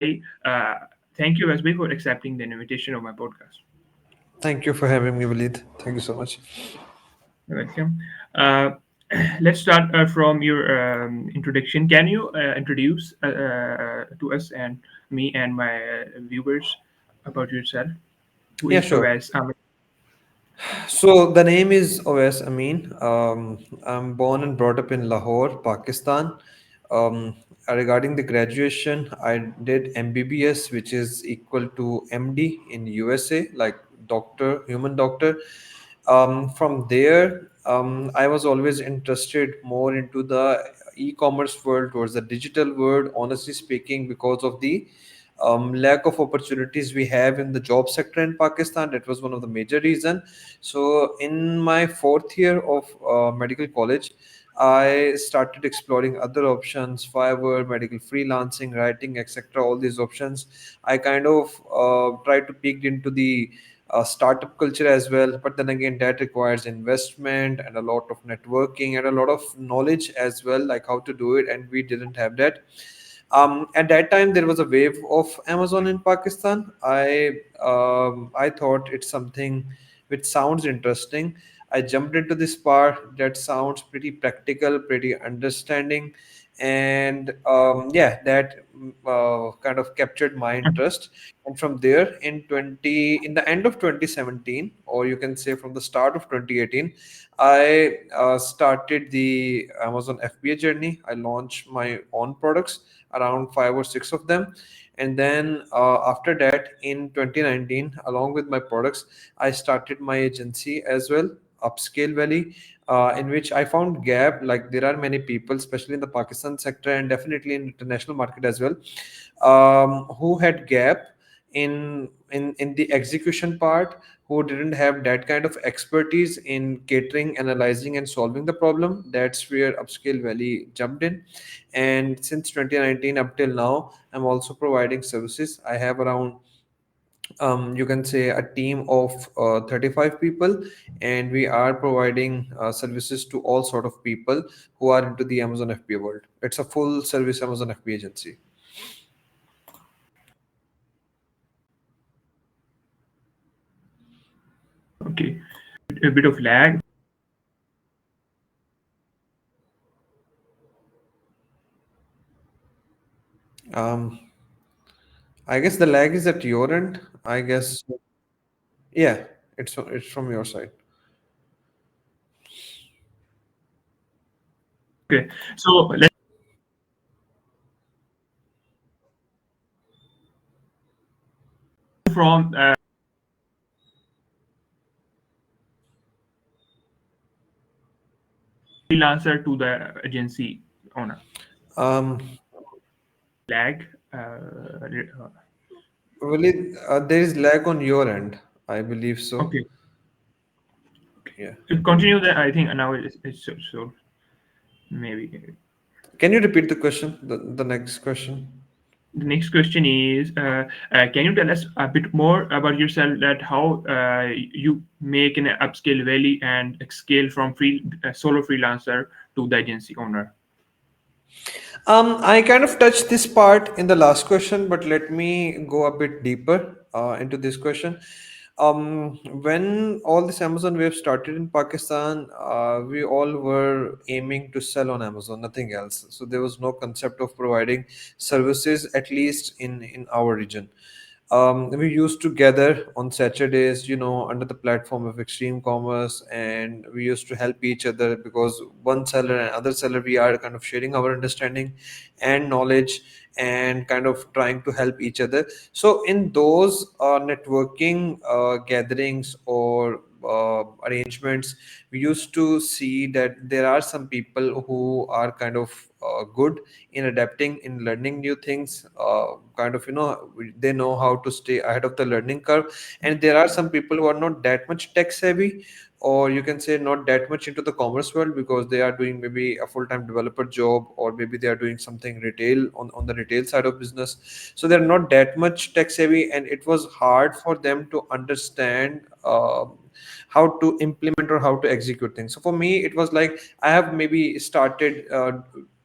Thank you, Asbi, for accepting the invitation of my podcast. Thank you for having me, Walid. Thank you so much. You're welcome. Uh, let's start from your introduction. Can you introduce to us and me and my viewers about yourself? Who Yeah, is sure. Awais Ahmed? So the name is Oais Amin. I'm born and brought up in Lahore, Pakistan. Um, Regarding the graduation, I did MBBS, which is equal to MD in USA, like doctor, human doctor. From there, I was always interested more into the e-commerce world, towards the digital world. Honestly speaking, because of the lack of opportunities we have in the job sector in Pakistan, that was one of the major reason. So in my fourth year of medical college, I started exploring other options, Fiverr, medical freelancing, writing, etc. All these options. I kind of tried to peek into the startup culture as well, but then again, that requires investment and a lot of networking and a lot of knowledge as well, like how to do it, and we didn't have that. At that time, there was a wave of Amazon in Pakistan. I thought it's something which sounds interesting. I jumped into this part that sounds pretty practical, pretty understanding, and yeah, that kind of captured my interest. And from there, in the end of 2017, or you can say from the start of 2018, I started the Amazon FBA journey. I launched my own products, around five or six of them. And then after that, in 2019, along with my products, I started my agency as well, Upscale Valley, in which I found gap. Like there are many people, especially in the Pakistan sector and definitely in international market as well, who had gap in the execution part, who didn't have that kind of expertise in catering, analyzing, and solving the problem. That's where Upscale Valley jumped in. And since 2019 up till now, I'm also providing services. I have around you can say a team of 35 people, and we are providing services to all sort of people who are into the Amazon FBA world. It's a full service Amazon FBA agency. Okay, a bit of lag. um, I guess the lag is at your end, I guess. Yeah, it's from your side. Okay, so let's from freelancer to the agency owner. um Lag. Really, there is lag on your end, I believe so. Okay, Yeah. continue. That I think now it's so maybe. Can you repeat the question, the next question? The next question is, can you tell us a bit more about yourself? That how you make an upscale valley and scale from free solo freelancer to the agency owner. I kind of touched this part in the last question, but let me go a bit deeper into this question. When all this Amazon wave started in Pakistan, we all were aiming to sell on Amazon, nothing else. So there was no concept of providing services, at least in our region. We used to gather on Saturdays, under the platform of Extreme Commerce, and we used to help each other because one seller and other seller, we are kind of sharing our understanding and knowledge and kind of trying to help each other. So, in those networking gatherings or arrangements, we used to see that there are some people who are kind of good in adapting, in learning new things, kind of they know how to stay ahead of the learning curve. And there are some people who are not that much tech savvy, or you can say not that much into the commerce world, because they are doing maybe a full-time developer job, or maybe they are doing something retail on the retail side of business. So they're not that much tech savvy, and it was hard for them to understand how to implement or how to execute things. So for me, it was like I have maybe started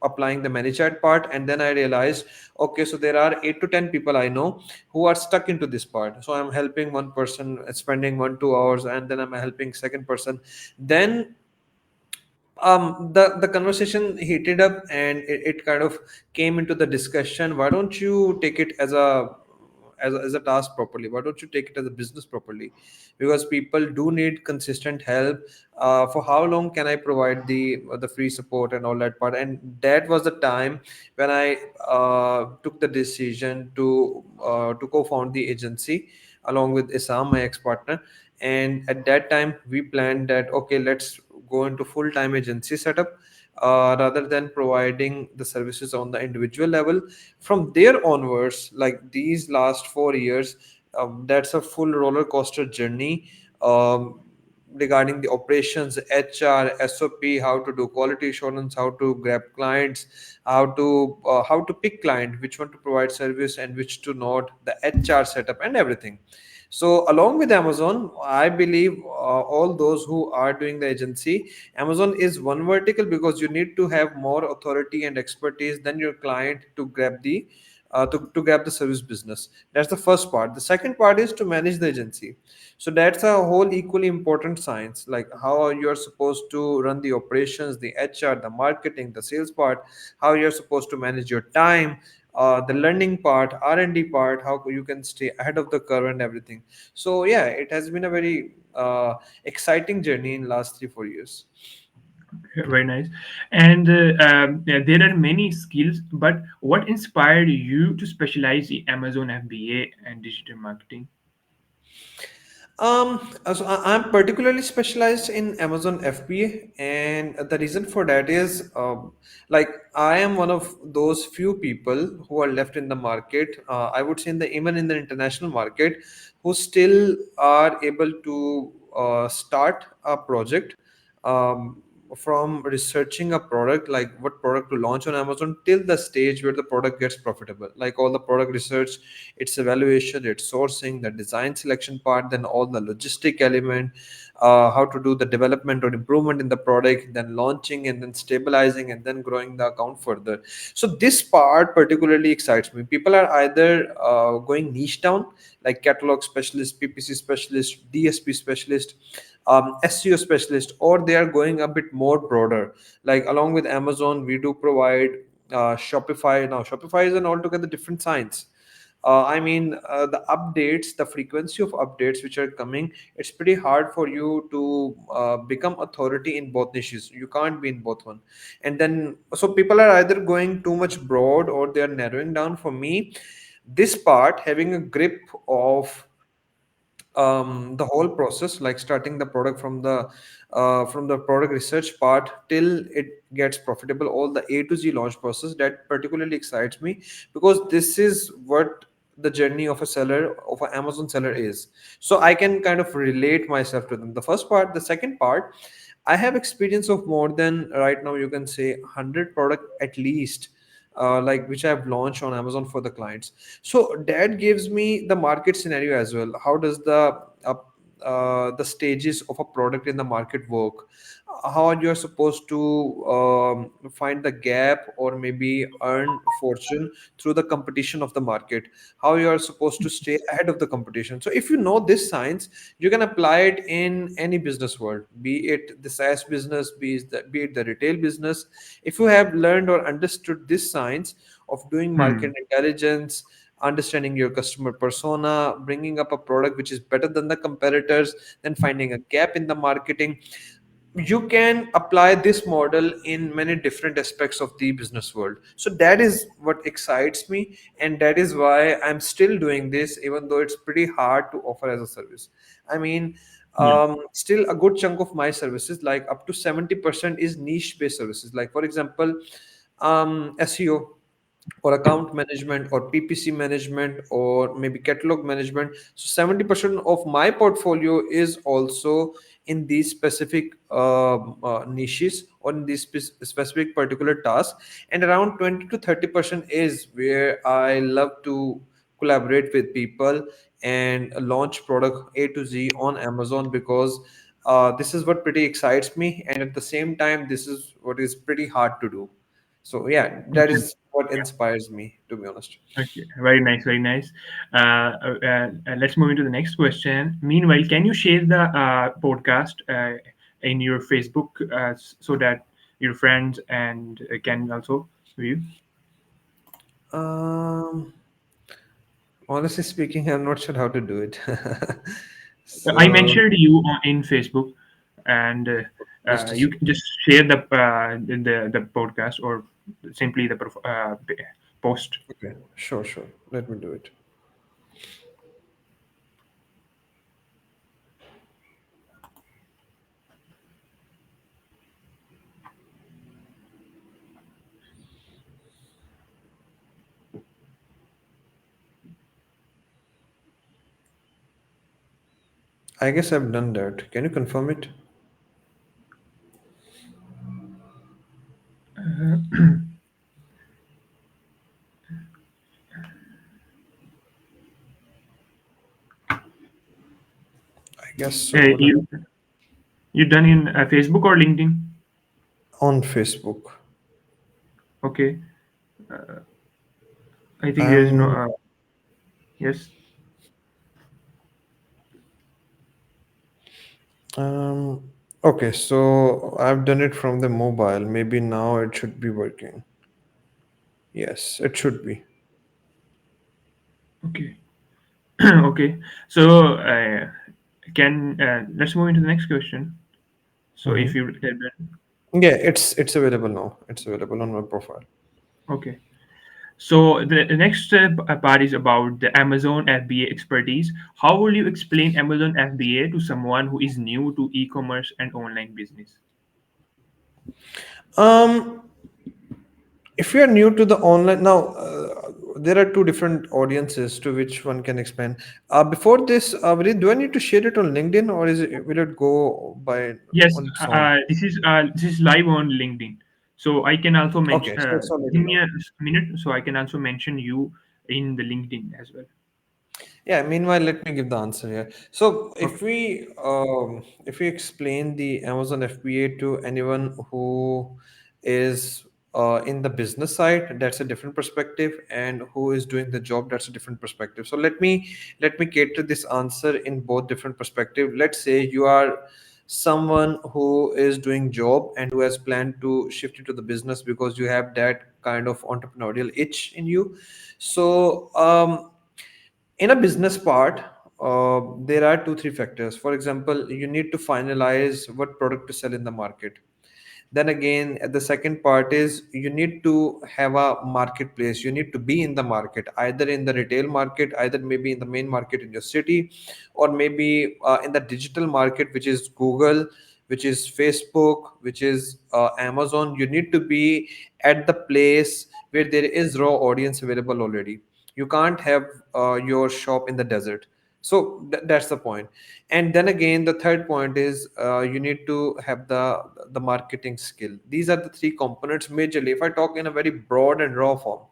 applying the ManyChat part, and then I realized, okay, so there are 8 to 10 people I know who are stuck into this part. So I'm helping one person, spending 1 2 hours, and then I'm helping second person. Then the conversation heated up, and it kind of came into the discussion, why don't you take it as a task properly, why don't you take it as a business properly, because people do need consistent help. For how long can I provide the free support and all that part? And that was the time when I took the decision to co-found the agency along with Isam, my ex-partner. And at that time we planned that, okay, let's go into full-time agency setup, rather than providing the services on the individual level. From there onwards, like these last 4 years, that's a full roller coaster journey, um, regarding the operations, HR, SOP, how to do quality assurance, how to grab clients, how to pick client, which one to provide service and which to not, the HR setup and everything. So along with Amazon, I believe all those who are doing the agency, Amazon is one vertical, because you need to have more authority and expertise than your client to grab to grab the service business. That's the first part. The second part is to manage the agency. So that's a whole equally important science, like how you are supposed to run the operations, the HR, the marketing, the sales part, how you're supposed to manage your time, the learning part, R&D part, how you can stay ahead of the curve and everything. So yeah, it has been a very exciting journey in last 3 4 years. Very nice. And yeah, there are many skills, but what inspired you to specialize in Amazon FBA and digital marketing? I'm particularly specialized in Amazon FBA, and the reason for that is, like, I am one of those few people who are left in the market. I would say even in the international market, who still are able to start a project, um, from researching a product, like what product to launch on Amazon, till the stage where the product gets profitable. Like all the product research, its evaluation, its sourcing, the design selection part, then all the logistic element, how to do the development or improvement in the product, then launching and then stabilizing and then growing the account further. So this part particularly excites me. People are either going niche down, like catalog specialist, PPC specialist, DSP specialist, SEO specialist, or they are going a bit more broader. Like along with Amazon, we do provide Shopify. Now, Shopify is an altogether different science. The updates, the frequency of updates which are coming, it's pretty hard for you to become authority in both niches. You can't be in both one. And then, so people are either going too much broad or they are narrowing down. For me, this part, having a grip of the whole process, like starting the product from the product research part till it gets profitable, all the A to Z launch process, that particularly excites me, because this is what the journey of a seller, of an Amazon seller is. So I can kind of relate myself to them. The first part. The second part, I have experience of more than, right now you can say, 100 product at least, like which I've launched on Amazon for the clients. So that gives me the market scenario as well. How does the stages of a product in the market work? How you're supposed to find the gap or maybe earn fortune through the competition of the market? How you are supposed to stay ahead of the competition? So if you know this science, you can apply it in any business world, be it the SaaS business, be it the retail business. If you have learned or understood this science of doing market Hmm. intelligence, understanding your customer persona, bringing up a product which is better than the competitors, then finding a gap in the marketing, you can apply this model in many different aspects of the business world. So that is what excites me, and that is why I'm still doing this, even though it's pretty hard to offer as a service. I mean, Yeah. still a good chunk of my services, like up to 70%, is niche based services. Like for example, SEO, or account management, or PPC management, or maybe catalog management. So 70% of my portfolio is also in these specific niches, or in these specific particular tasks. And around 20 to 30% is where I love to collaborate with people and launch product A to Z on Amazon, because this is what pretty excites me, and at the same time this is what is pretty hard to do. So yeah, that Okay. is what inspires me, to be honest. Okay, very nice, very nice. Let's move into the next question. Meanwhile, can you share the podcast in your Facebook so that your friends and can also view? Um, Honestly speaking, I'm not sure how to do it. I So mentioned you in Facebook, and just a you second. can just share the podcast or simply the post. Okay, sure, sure. Let me do it. I guess I've done that. Can you confirm it? I guess so. You done in Facebook or LinkedIn? On Facebook. Okay, I think there is no. Um, Yes. um, okay, so I've done it from the mobile. Maybe now it should be working. Yes, it should be. Okay. Okay. So can let's move into the next question. So if Hmm. you Yeah, it's available now. It's available on my profile. okay. So the next part is about the Amazon FBA expertise. How will you explain Amazon FBA to someone who is new to e-commerce and online business? Um, if you are new to the online now, there are two different audiences to which one can expand. Before this, Vineet, do I need to share it on LinkedIn, or will it go by Yes, on its own? this is live on LinkedIn. So I can also mention. Okay, so it's already Give me live. a minute, so I can also mention you in the LinkedIn as well. Yeah, meanwhile, let me give the answer here. So Okay. if we explain the Amazon FBA to anyone who is in the business side, that's a different perspective, and who is doing the job, that's a different perspective. So let me cater this answer in both different perspective. Let's say you are someone who is doing job and who has planned to shift into the business because you have that kind of entrepreneurial itch in you. So in a business part, there are two three factors. For example, you need to finalize what product to sell in the market. Then again, the second part is you need to have a marketplace. You need to be in the market, either in the retail market, either maybe in the main market in your city, or maybe in the digital market, which is Google, which is Facebook, which is Amazon. You need to be at the place where there is raw audience available already. You can't have your shop in the desert. So that's the point. And then again, the third point is you need to have the marketing skill. These are the three components majorly, if I talk in a very broad and raw form.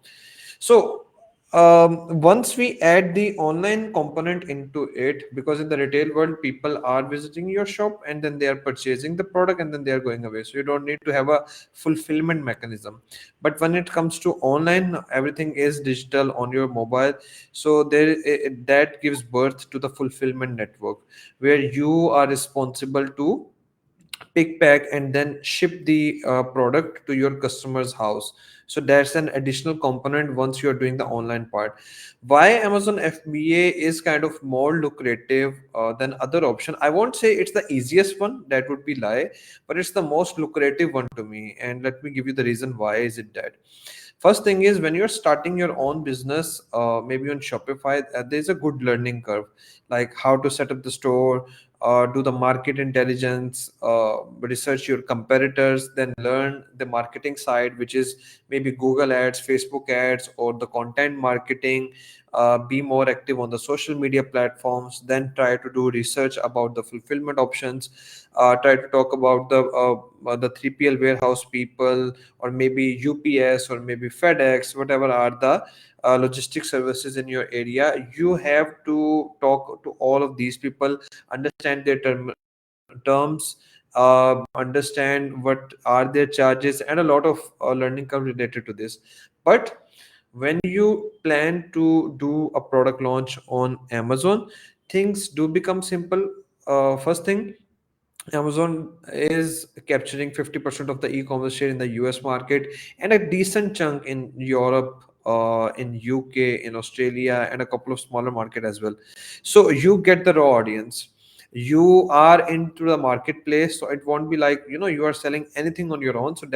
So once we add the online component into it, because in the retail world people are visiting your shop and then they are purchasing the product and then they are going away, so you don't need to have a fulfillment mechanism. But when it comes to online, everything is digital on your mobile. So that gives birth to the fulfillment network, where you are responsible to pick, pack, and then ship the product to your customer's house. So that's an additional component once you're doing the online part. Why Amazon FBA is kind of more lucrative than other option, I won't say it's the easiest one, that would be lie, but it's the most lucrative one to me, and let me give you the reason why is it that. First thing is, when you're starting your own business, maybe on Shopify, there's a good learning curve, like how to set up the store, do the market intelligence, research your competitors, then learn the marketing side, which is maybe Google Ads, Facebook Ads, or the content marketing. Be more active on the social media platforms, then try to do research about the fulfillment options. Try to talk about the 3PL warehouse people, or maybe UPS, or maybe FedEx, whatever are the logistic services in your area. You have to talk to all of these people, understand their terms, understand what are their charges, and a lot of learning curve related to this. But when you plan to do a product launch on Amazon, things do become simple. First thing, Amazon is capturing 50% of the e-commerce share in the US market, and a decent chunk in Europe, in UK, in Australia, and a couple of smaller market as well. So you get the raw audience. You are into the marketplace, so it won't be like, you are selling anything on your own. So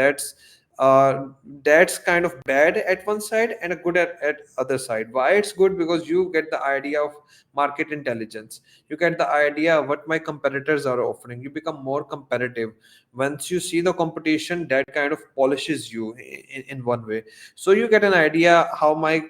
uh, that's kind of bad at one side and a good at other side. Why it's good? Because you get the idea of market intelligence. You get the idea of what my competitors are offering. You become more competitive. Once you see the competition, that kind of polishes you in one way. So you get an idea how my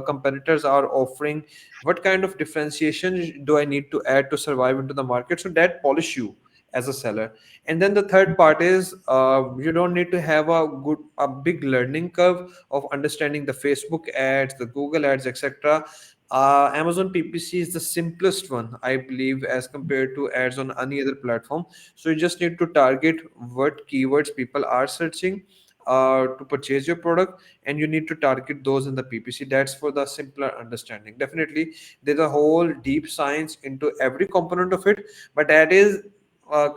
competitors are offering, what kind of differentiation do I need to add to survive into the market. So that polish you as a seller. And then the third part is, you don't need to have a big learning curve of understanding the Facebook ads, the Google ads, etc. Amazon PPC is the simplest one, I believe, as compared to ads on any other platform. So you just need to target what keywords people are searching to purchase your product, and you need to target those in the PPC. That's for the simpler understanding. Definitely, there's a whole deep science into every component of it, but that is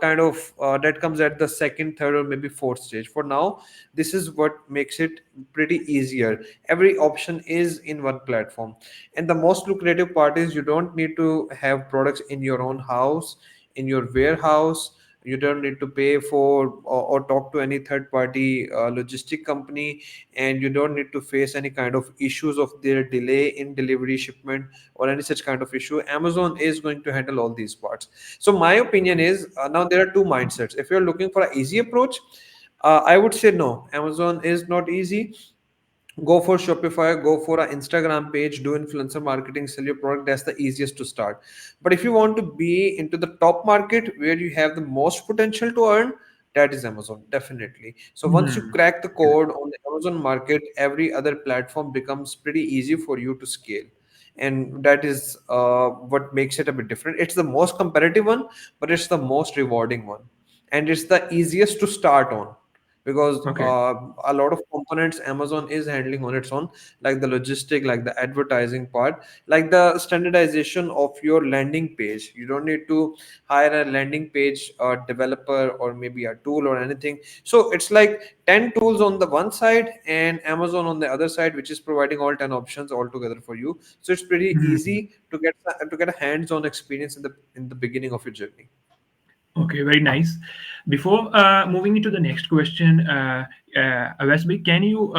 kind of that comes at the second, third, or maybe fourth stage. For now, this is what makes it pretty easier. Every option is in one platform, and the most lucrative part is you don't need to have products in your own house, in your warehouse. You don't need to pay for or talk to any third party logistic company, and you don't need to face any kind of issues of their delay in delivery, shipment, or any such kind of issue. Amazon is going to handle all these parts. So my opinion is, now there are two mindsets. If you're looking for an easy approach, I would say no, Amazon is not easy. Go for Shopify, go for an Instagram page, do influencer marketing, sell your product. That's the easiest to start. But if you want to be into the top market where you have the most potential to earn, that is Amazon, definitely. So once you Hmm. crack the code on the Amazon market, every other platform becomes pretty easy for you to scale. And that is what makes it a bit different. It's the most competitive one, but it's the most rewarding one, and it's the easiest to start on, because Okay. a lot of components Amazon is handling on its own, like the logistic, like the advertising part, like the standardization of your landing page. You don't need to hire a landing page developer or maybe a tool or anything. So it's like 10 tools on the one side and Amazon on the other side, which is providing all 10 options all together for you. So it's pretty Hmm. easy to get a hands-on experience in the beginning of your journey. Okay, very nice. Before moving into the next question, Westby, can you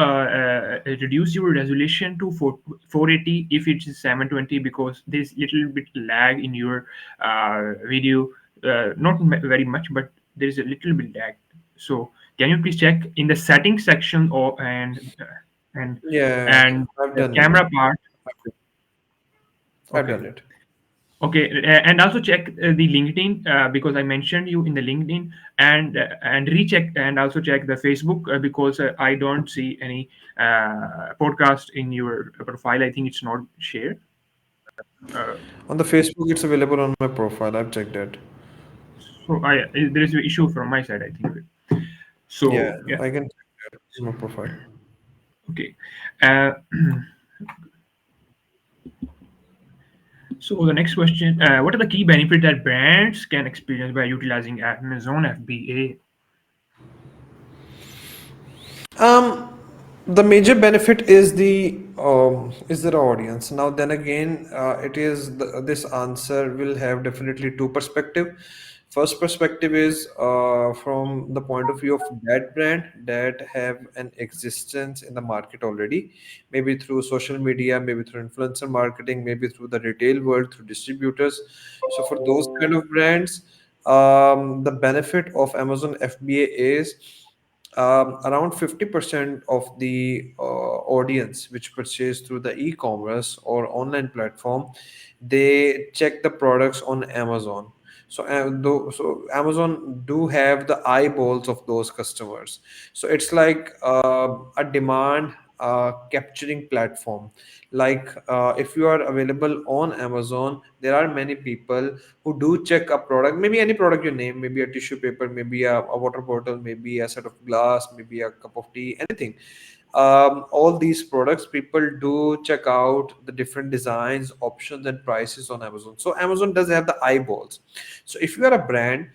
reduce your resolution to 480 if it's 720, because there's little bit lag in your video, not very much, but there's a little bit lag. So can you please check in the settings section, or and Yeah, and I've the done it. camera part? I've Okay. done it. Okay, and also check the LinkedIn, because I mentioned you in the LinkedIn, and recheck, and also check the Facebook, because I don't see any podcast in your profile. I think it's not shared. Uh, On the Facebook, it's available on my profile. I've checked it. so there is an issue from my side, I think. Yeah, So yeah, I can check it on my profile. okay. Uh, so the next question: what are the key benefits that brands can experience by utilizing Amazon FBA? Um, the major benefit is is their audience. Now, then again, this answer will have definitely two perspective. First perspective is from the point of view of that brand that have an existence in the market already, maybe through social media, maybe through influencer marketing, maybe through the retail world, through distributors. So for those kind of brands, the benefit of Amazon FBA is around 50% of the audience which purchase through the e-commerce or online platform, they check the products on Amazon. So so Amazon do have the eyeballs of those customers. So it's like a demand, capturing platform. Like if you are available on Amazon, there are many people who do check a product, maybe any product you name, maybe a tissue paper, maybe a water bottle, maybe a set of glass, maybe a cup of tea, anything. All these products, people do check out the different designs, options, and prices on Amazon. So Amazon does have the eyeballs. So if you are a brand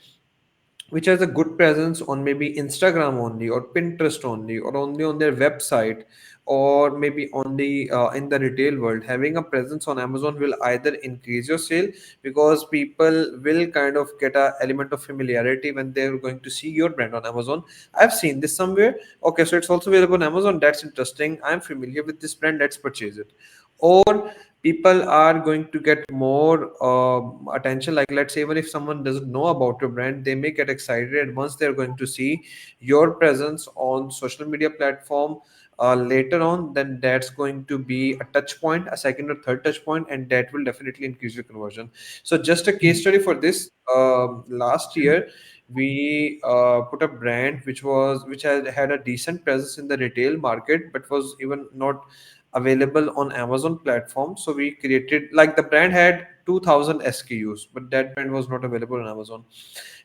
which has a good presence on maybe Instagram only, or Pinterest only, or only on their website, or maybe only in the retail world, having a presence on Amazon will either increase your sale, because people will kind of get a element of familiarity when they're going to see your brand on Amazon. I've seen this somewhere. Okay, so it's also available on Amazon. That's interesting. I'm familiar with this brand. Let's purchase it. Or people are going to get more attention. Like, let's say, even if someone doesn't know about your brand, they may get excited, and once they're going to see your presence on social media platform later on, then that's going to be a touch point, a second or third touch point, and that will definitely increase your conversion. So just a case study for this, last year we put a brand which had a decent presence in the retail market, but was even not available on Amazon platform. So we created, like, the brand had 2000 SKUs, but that brand was not available on Amazon.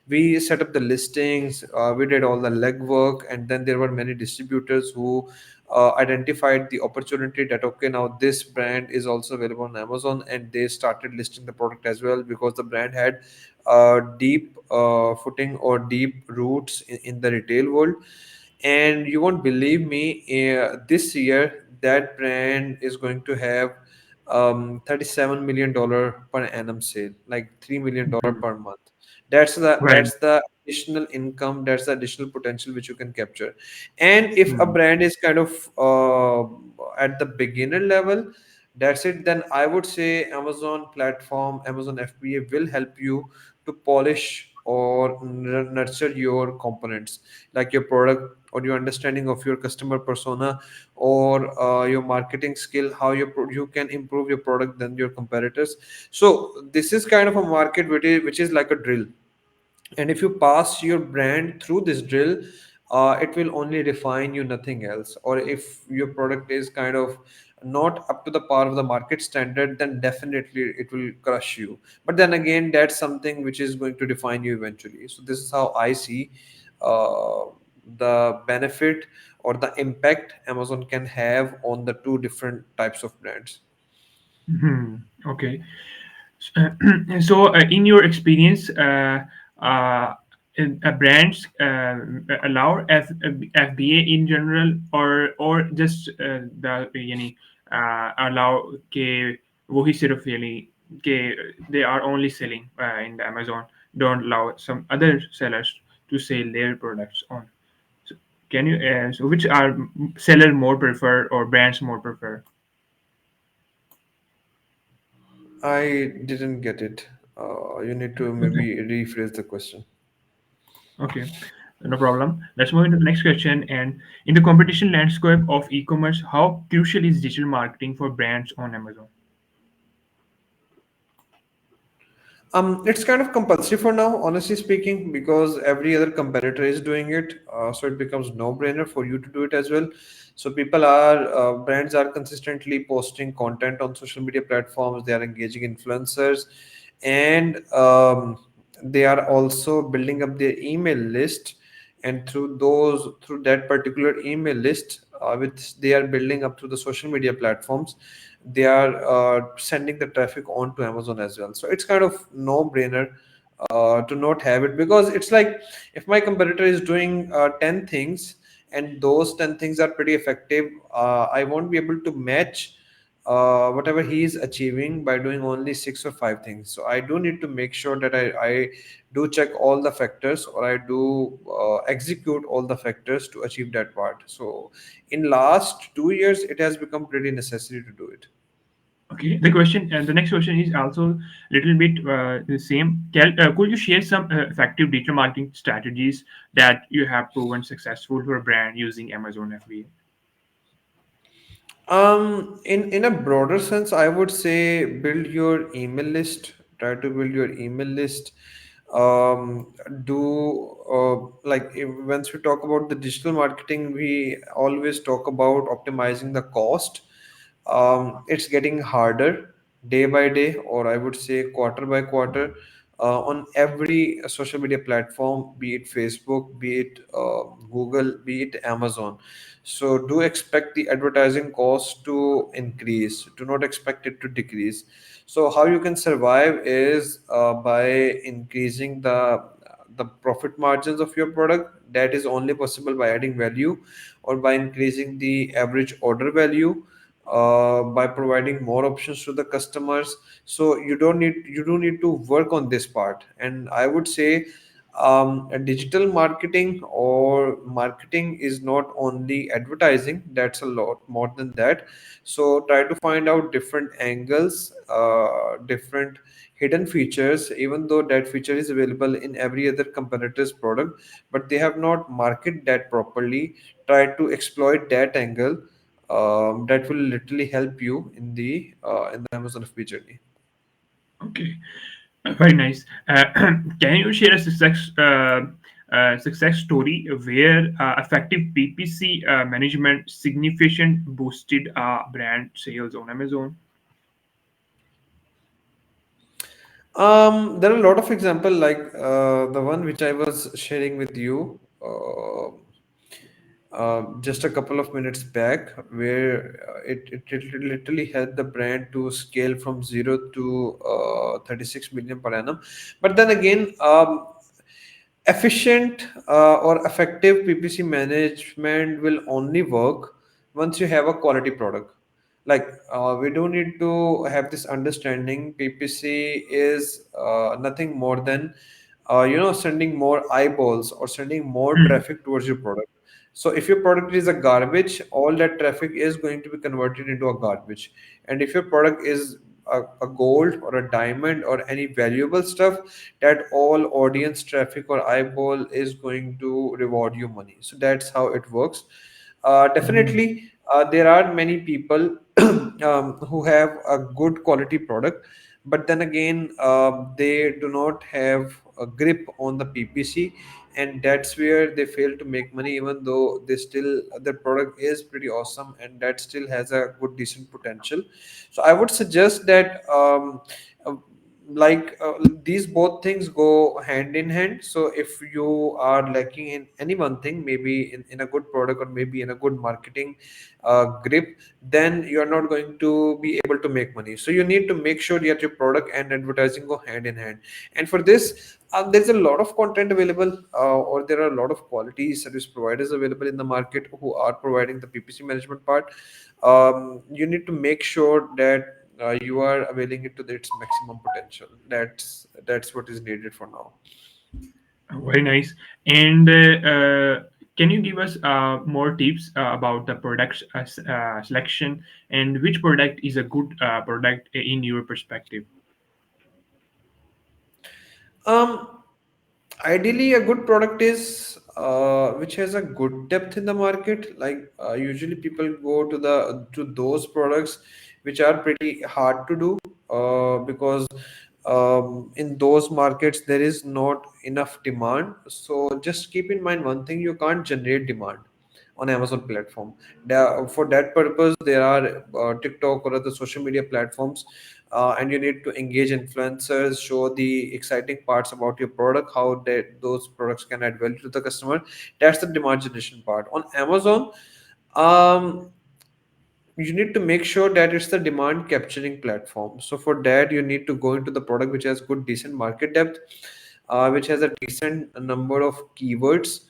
We set up the listings, we did all the legwork, and then there were many distributors who identified the opportunity that, okay, now this brand is also available on Amazon, and they started listing the product as well, because the brand had deep footing or deep roots in the retail world. And you won't believe me, this year that brand is going to have $37 million per annum sale, like $3 million Mhm. per month. That's the Right. that's the additional income, that's the additional potential which you can capture. And if a Hmm. brand is kind of at the beginner level, that's it, then I would say Amazon platform, Amazon FBA will help you to polish or nurture your components, like your product, or your understanding of your customer persona, or your marketing skill, how you can improve your product than your competitors. So this is kind of a market which is like a drill, and if you pass your brand through this drill, it will only refine you, nothing else. Or if your product is kind of not up to the par of the market standard, then definitely it will crush you. But then again, that's something which is going to define you eventually. So this is how I see uh, the benefit or the impact Amazon can have on the two different types of brands. Mhm. Okay. So, in your experience, uh, brands allow FBA in general, or just the यानी allow के वही सिर्फ यानी के they are only selling in the Amazon, don't allow some other sellers to sell their products on. So can you so which are seller more prefer or brands more prefer? I didn't get it. You need to Okay. maybe rephrase the question. Okay, no problem. Let's move into the next question. And in the competition landscape of e-commerce, how crucial is digital marketing for brands on Amazon? It's kind of compulsory for now, honestly speaking, because every other competitor is doing it. So it becomes no-brainer for you to do it as well. So brands are consistently posting content on social media platforms. They are engaging influencers, and they are also building up their email list. And through that particular email list, which they are building up through the social media platforms, they are sending the traffic on to Amazon as well. So it's kind of no brainer to not have it, because it's like, if my competitor is doing 10 things, and those 10 things are pretty effective, I won't be able to match whatever he is achieving by doing only 6 or 5 things. So I do need to make sure that I do check all the factors, or I do execute all the factors to achieve that part. So in last 2 years, it has become pretty necessary to do it. Okay, the question and the next question is also a little bit the same. Could you share some effective digital marketing strategies that you have proven successful for a brand using Amazon FBA? In a broader sense, I would say build your email list. Try to build your email list. Do like once we talk about the digital marketing, we always talk about optimizing the cost. It's getting harder day by day, or I would say quarter by quarter, on every social media platform, be it Facebook, be it Google, be it Amazon. So do expect the advertising cost to increase. Do not expect it to decrease. So how you can survive is by increasing the profit margins of your product. That is only possible by adding value, or by increasing the average order value, by providing more options to the customers. So you don't need to work on this part. And I would say a digital marketing or marketing is not only advertising. That's a lot more than that. So try to find out different angles, different hidden features, even though that feature is available in every other competitor's product, but they have not marketed that properly. Try to exploit that angle. That will literally help you in the Amazon FB journey. Okay, very nice. Can you share a success story where effective PPC management significant boosted brand sales on Amazon? There are a lot of example, like the one which I was sharing with you just a couple of minutes back, where it literally helped the brand to scale from 0 to 36 million per annum. But then again, efficient or effective PPC management will only work once you have a quality product. Like we do need to have this understanding. PPC is nothing more than sending more eyeballs or sending more Hmm. traffic towards your product. So if your product is a garbage, all that traffic is going to be converted into a garbage. And if your product is a gold or a diamond or any valuable stuff, that all audience traffic or eyeball is going to reward you money. So that's how it works. Mhm. Definitely, there are many people who have a good quality product, but then again, they do not have a grip on the PPC, and that's where they fail to make money, even though they still their product is pretty awesome and that still has a good decent potential. So I would suggest that uh, these both things go hand in hand. So if you are lacking in any one thing, maybe in a good product or maybe in a good marketing grip, then you are not going to be able to make money. So you need to make sure that your product and advertising go hand in hand. And for this, there's a lot of content available, or there are a lot of quality service providers available in the market who are providing the PPC management part. You need to make sure that you are availing it to its maximum potential. That's what is needed for now. Very nice. And can you give us more tips about the product selection and which product is a good product in your perspective? Um, Ideally, a good product is which has a good depth in the market. Like usually, people go to those products which are pretty hard to do, because in those markets there is not enough demand. So just keep in mind one thing: you can't generate demand on Amazon platform. For that purpose, there are TikTok or other social media platforms, and you need to engage influencers, show the exciting parts about your product, how those products can add value to the customer. That's the demand generation part. On Amazon, um, you need to make sure that it's the demand capturing platform. So for that, you need to go into the product which has good decent market depth, which has a decent number of keywords.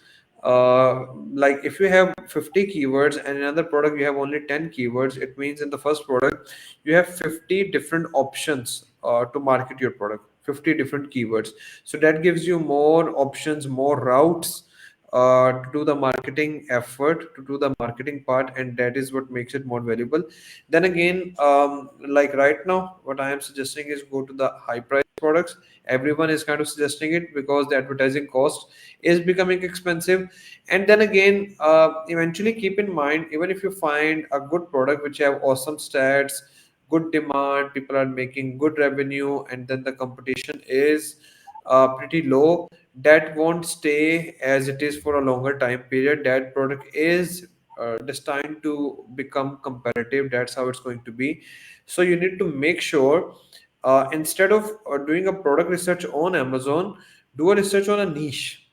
Like if you have 50 keywords and another product you have only 10 keywords, it means in the first product you have 50 different options to market your product, 50 different keywords. So that gives you more options, more routes to do the marketing effort, to do the marketing part, and that is what makes it more valuable. Then again, like right now, what I am suggesting is go to the high price products. Everyone is kind of suggesting it because the advertising cost is becoming expensive. And then again, eventually keep in mind, even if you find a good product which have awesome stats, good demand, people are making good revenue, and then the competition is pretty low, that won't stay as it is for a longer time period. That product is destined to become competitive. That's how it's going to be. So you need to make sure, instead of doing a product research on Amazon, do a research on a niche,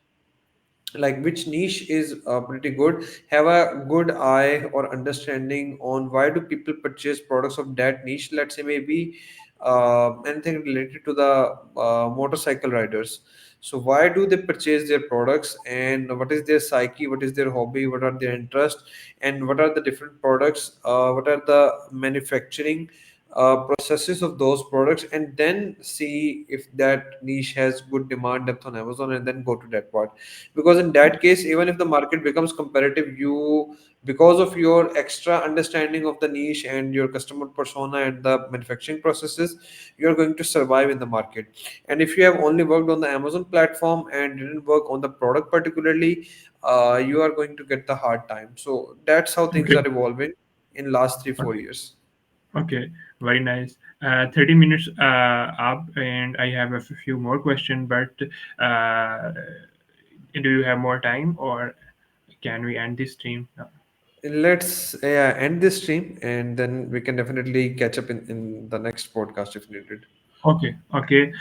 like which niche is pretty good. Have a good eye or understanding on why do people purchase products of that niche. Let's say maybe anything related to the motorcycle riders. So why do they purchase their products, and what is their psyche, what is their hobby, what are their interests, and what are the different products, what are the manufacturing processes of those products, and then see if that niche has good demand depth on Amazon, and then go to that part. Because in that case, even if the market becomes competitive, you, because of your extra understanding of the niche and your customer persona and the manufacturing processes, you're going to survive in the market. And if you have only worked on the Amazon platform and didn't work on the product particularly, you are going to get the hard time. So that's how things Okay. are evolving in last three four Okay. years Okay. Very nice. 30 minutes up, and I have a few more questions, but do you have more time, or can we end this stream now? Let's end this stream, and then we can definitely catch up in the next podcast if needed. Okay, okay.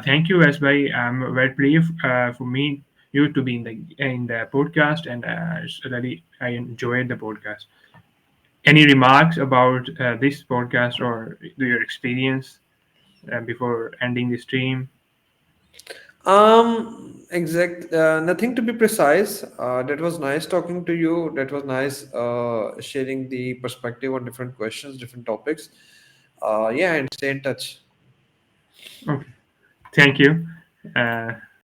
Thank you, Asbai. I'm very pleased for me you to be in the podcast, and it's really I enjoyed the podcast. Any remarks about this podcast or your experience before ending the stream? Exact. Nothing to be precise. That was nice talking to you. That was nice sharing the perspective on different questions, different topics. Yeah, and stay in touch. Okay, thank you. Uh,